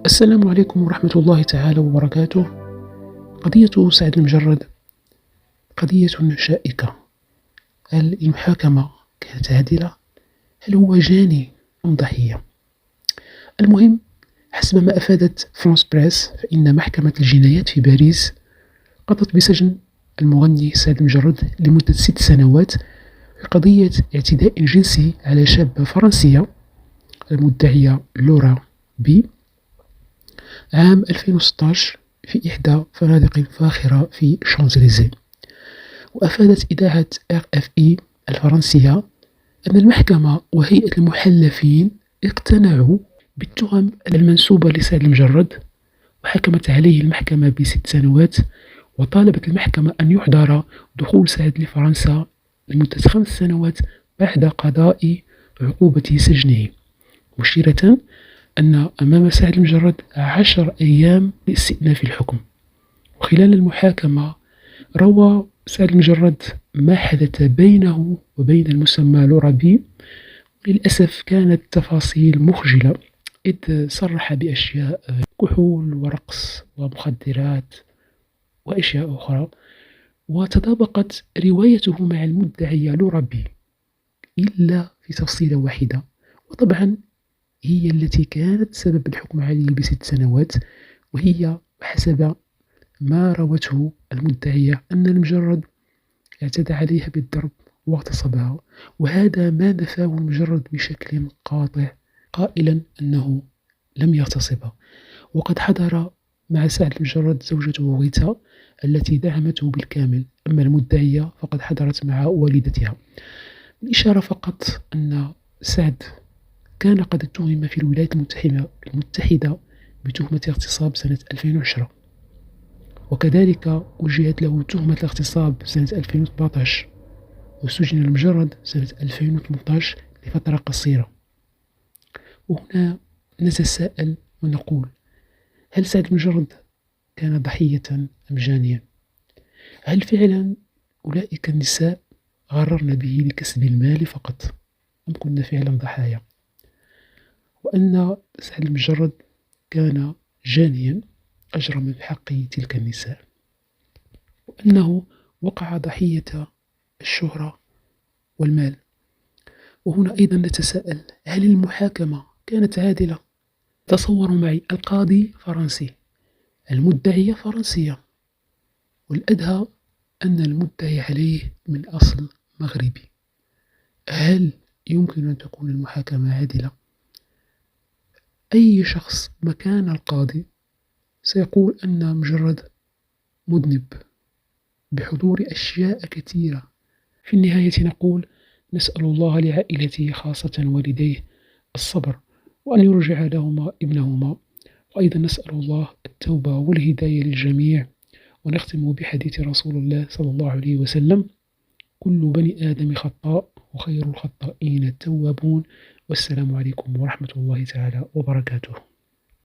السلام عليكم ورحمة الله تعالى وبركاته. قضية سعد المجرد قضية شائكة. هل المحاكمة كانت عادلة؟ هل هو جاني أم ضحية؟ المهم، حسب ما أفادت فرانس بريس، فإن محكمة الجنايات في باريس قضت بسجن المغني سعد المجرد لمدة 6 سنوات في قضية اعتداء جنسي على شابة فرنسية المدعية لورا بي عام 2016 في إحدى فنادق فاخرة في شانزليزيه. وأفادت إذاعة RFI الفرنسية أن المحكمة وهيئة المحلفين اقتنعوا بالتهم المنسوبة لسعد المجرد، وحكمت عليه المحكمة ب6 سنوات، وطالبت المحكمة أن يحظر دخول سعد لفرنسا لمدة 5 سنوات بعد قضاء عقوبة سجنه، مشيرة أن أمام سعد المجرد 10 أيام لاستئناف الحكم. وخلال المحاكمة روى سعد المجرد ما حدث بينه وبين المسمى لورا بي. للأسف كانت تفاصيل مخجلة، إذ صرح بأشياء كحول ورقص ومخدرات وأشياء أخرى، وتطابقت روايته مع المدعية لورا بي إلا في تفصيلة واحدة، وطبعا هي التي كانت سبب الحكم عليه ب6 سنوات، وهي حسب ما روته المدعية أن المجرد اعتدى عليها بالضرب واغتصبها، وهذا ما نفاه المجرد بشكل قاطع، قائلا أنه لم يغتصبها. وقد حضر مع سعد المجرد زوجته غيتا التي دعمته بالكامل، أما المدعية فقد حضرت مع والدتها. الإشارة فقط أن سعد كان قد اتهم في الولايات المتحدة بتهمة اغتصاب سنة 2010، وكذلك وجهت له تهمة الاغتصاب سنة 2017، وسجن المجرد سنة 2018 لفترة قصيرة. وهنا نتساءل ونقول: هل سعد المجرد كان ضحية أم جانيا؟ هل فعلا أولئك النساء غررن به لكسب المال فقط، أم كنا فعلا ضحايا؟ وأن سعد المجرد كان جانيا أجرم بحق تلك النساء، وأنه وقع ضحية الشهرة والمال. وهنا أيضا نتساءل: هل المحاكمة كانت عادلة؟ تصوروا معي، القاضي فرنسي، المدعية فرنسية، والأدهى أن المدعي عليه من أصل مغربي. هل يمكن أن تكون المحاكمة عادلة؟ أي شخص مكان القاضي سيقول أن مجرد مذنب بحضور أشياء كثيرة. في النهاية نقول: نسأل الله لعائلته خاصة والديه الصبر، وأن يرجع لهما ابنهما، وأيضا نسأل الله التوبة والهداية للجميع. ونختم بحديث رسول الله صلى الله عليه وسلم: كل بني آدم خطاء وخير الخطائين التوابون. والسلام عليكم ورحمة الله تعالى وبركاته.